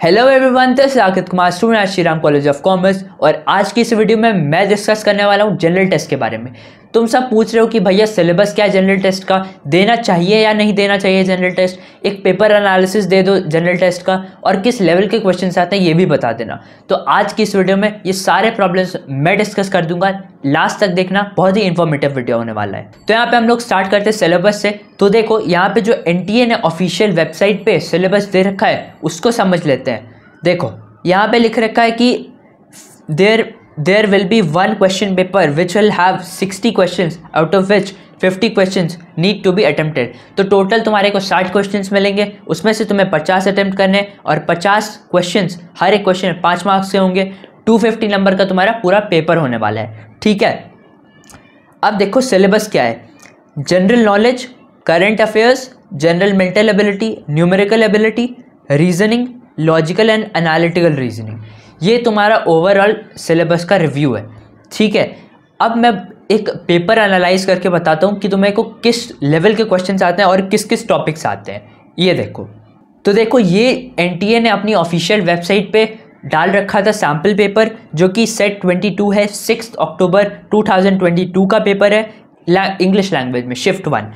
Hello everyone, तो Saqib Kumar student Shri Ram college of commerce. और आज की इस वीडियो में मैं डिस्कस करने वाला हूँ जनरल टेस्ट के बारे में। तुम सब पूछ रहे हो कि भैया सिलेबस क्या है जनरल टेस्ट का, देना चाहिए या नहीं देना चाहिए जनरल टेस्ट, एक पेपर एनालिसिस दे दो जनरल टेस्ट का, और किस लेवल के क्वेश्चंस आते हैं ये भी बता देना। तो आज की इस वीडियो में ये सारे प्रॉब्लम्स मैं डिस्कस कर दूंगा, लास्ट तक देखना, बहुत ही इंफॉर्मेटिव वीडियो होने वाला है। तो यहाँ पे हम लोग स्टार्ट करते हैं सिलेबस से। तो देखो यहाँ पे जो एनटीए ने ऑफिशियल वेबसाइट पे सिलेबस दे रखा है उसको समझ लेते हैं। देखो यहाँ पे लिख रखा है कि there will be one question paper which will have 60 questions out of which 50 questions need to be attempted. तो टोटल तुम्हारे को 60 क्वेश्चंस मिलेंगे, उसमें से तुम्हें 50 अटेम्प्ट करने और 50 क्वेश्चंस, हर एक क्वेश्चन 5 मार्क्स के होंगे। 250 नंबर का तुम्हारा पूरा पेपर होने वाला है, ठीक है। अब देखो सिलेबस क्या है। General knowledge, current affairs, general mental ability, numerical ability, reasoning, logical and analytical reasoning, ये तुम्हारा ओवरऑल सिलेबस का रिव्यू है, ठीक है। अब मैं एक पेपर एनालाइज करके बताता हूँ कि तुम्हें को किस लेवल के क्वेश्चंस आते हैं और किस किस टॉपिक्स आते हैं। ये देखो, तो देखो ये एनटीए ने अपनी ऑफिशियल वेबसाइट पे डाल रखा था सैम्पल पेपर, जो कि सेट 22 है, 6 अक्टूबर 2022 का पेपर है इंग्लिश लैंग्वेज में, शिफ्ट 1।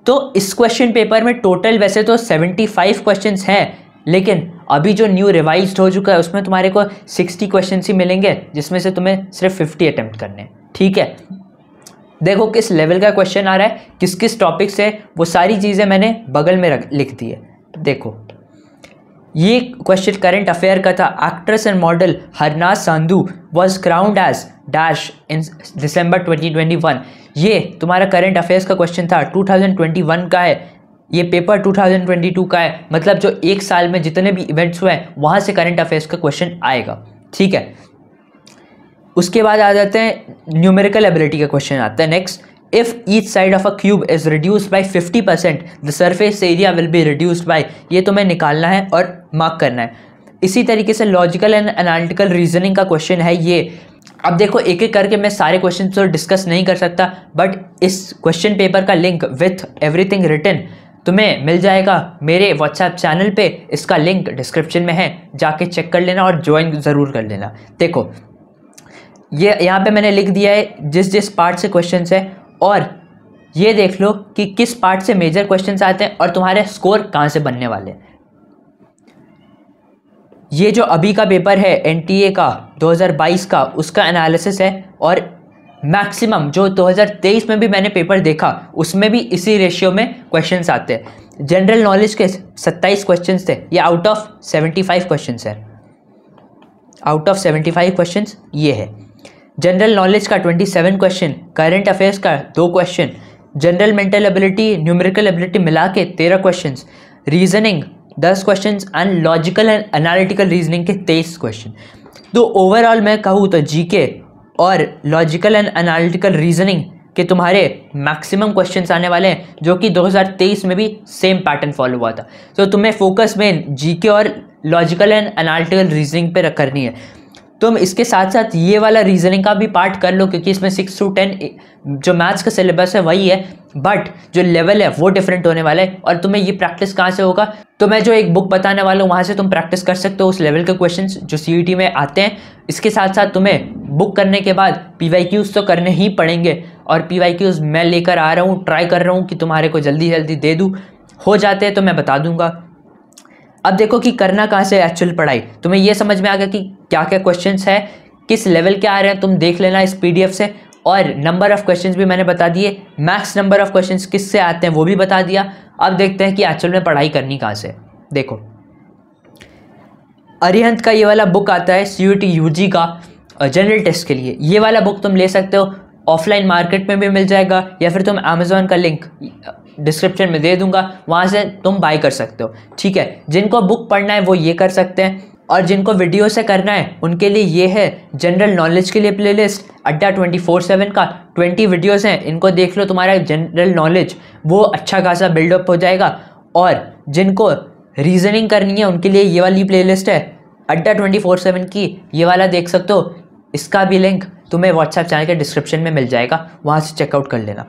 तो इस क्वेश्चन पेपर में टोटल वैसे तो 75 क्वेश्चंस हैं, लेकिन अभी जो न्यू रिवाइज्ड हो चुका है उसमें तुम्हारे को 60 क्वेश्चन ही मिलेंगे, जिसमें से तुम्हें सिर्फ 50 अटेम्प्ट करने हैं, ठीक है। देखो किस लेवल का क्वेश्चन आ रहा है, किस किस टॉपिक से, वो सारी चीज़ें मैंने बगल में लिख दी है। देखो ये क्वेश्चन करंट अफेयर का था। Actress and model Harnaaz Sandhu was crowned as dash in December 2021। ये तुम्हारा करंट अफेयर्स का क्वेश्चन था, 2021 का है। ये पेपर 2022 का है, मतलब जो एक साल में जितने भी इवेंट्स हुए हैं वहाँ से करंट अफेयर्स का क्वेश्चन आएगा, ठीक है। उसके बाद आ जाते हैं न्यूमेरिकल एबिलिटी का क्वेश्चन आता है next. If each side of a cube is reduced by 50%, the surface area will be reduced by, ये तुम्हें निकालना है और मार्क करना है। इसी तरीके से लॉजिकल एंड एनालिटिकल रीजनिंग का क्वेश्चन है ये। अब देखो एक एक करके मैं सारे क्वेश्चन तो डिस्कस नहीं कर सकता, बट इस क्वेश्चन पेपर का लिंक विथ एवरीथिंग रिटन तुम्हें मिल जाएगा मेरे व्हाट्सएप चैनल पे। इसका लिंक डिस्क्रिप्शन में है, जाके चेक कर लेना और ज्वाइन ज़रूर कर लेना। देखो ये यहाँ पे मैंने लिख दिया है जिस जिस पार्ट से क्वेश्चंस है, और ये देख लो कि किस पार्ट से मेजर क्वेश्चंस आते हैं और तुम्हारे स्कोर कहाँ से बनने वाले हैं। ये जो अभी का पेपर है एनटीए का 2022 का, उसका एनालिसिस है, और मैक्सिमम जो 2023 में भी मैंने पेपर देखा उसमें भी इसी रेशियो में क्वेश्चंस आते हैं। जनरल नॉलेज के 27 क्वेश्चंस थे, ये आउट ऑफ 75 क्वेश्चंस है, आउट ऑफ 75 क्वेश्चंस ये है। जनरल नॉलेज का 27 क्वेश्चन, करंट अफेयर्स का 2 question, general mental ability, numerical ability मिला के 13 question, reasoning 10 question and logical and analytical reasoning के 23 क्वेश्चन। तो ओवरऑल मैं कहूँ तो जीके और लॉजिकल एंड एनालिटिकल रीजनिंग के तुम्हारे मैक्सिमम क्वेश्चंस आने वाले हैं, जो कि 2023 में भी सेम पैटर्न फॉलो हुआ था। तो तुम्हें फोकस में जीके और लॉजिकल एंड एनालिटिकल रीजनिंग पे करनी है। तुम इसके साथ साथ ये वाला रीजनिंग का भी पार्ट कर लो, क्योंकि इसमें 6 to 10 जो मैथ्स का सिलेबस है वही है, बट जो लेवल है वो डिफरेंट होने वाला है। और तुम्हें ये प्रैक्टिस कहाँ से होगा, तो मैं जो एक बुक बताने वाला हूँ वहाँ से तुम प्रैक्टिस कर सकते हो उस लेवल के क्वेश्चंस जो सीईटी में आते हैं। इसके साथ साथ तुम्हें बुक करने के बाद पीवाईक्यूज तो करने ही पड़ेंगे, और पीवाईक्यूज मैं लेकर आ रहा हूँ, ट्राई कर रहा हूँ कि तुम्हारे को जल्दी जल्दी दे दूँ। हो जाते हैं तो मैं बता दूंगा। अब देखो कि करना कहाँ से एक्चुअल पढ़ाई, तुम्हें ये समझ में आ गया कि क्या क्या क्वेश्चंस है, किस लेवल के आ रहे हैं, तुम देख लेना इस पीडीएफ से। और नंबर ऑफ क्वेश्चंस भी मैंने बता दिए, मैक्स नंबर ऑफ क्वेश्चंस किससे आते हैं वो भी बता दिया। अब देखते हैं कि एक्चुअल में पढ़ाई करनी कहाँ से। देखो अरिहंत का ये वाला बुक आता है सीयूटी यूजी का जनरल टेस्ट के लिए, ये वाला बुक तुम ले सकते हो, ऑफलाइन मार्केट में भी मिल जाएगा, या फिर तुम अमेजोन का लिंक डिस्क्रिप्शन में दे दूंगा, वहाँ से तुम बाय कर सकते हो, ठीक है। जिनको बुक पढ़ना है वो ये कर सकते हैं, और जिनको वीडियो से करना है उनके लिए ये है जनरल नॉलेज के लिए प्लेलिस्ट अड्डा 24/7 का 20 वीडियोस हैं, इनको देख लो, तुम्हारा जनरल नॉलेज वो अच्छा खासा बिल्डअप हो जाएगा। और जिनको रीजनिंग करनी है उनके लिए ये वाली प्लेलिस्ट है अड्डा 24/7 की, ये वाला देख सकते हो। इसका भी लिंक तुम्हें व्हाट्सएप चैनल के डिस्क्रिप्शन में मिल जाएगा, वहाँ से चेकआउट कर लेना।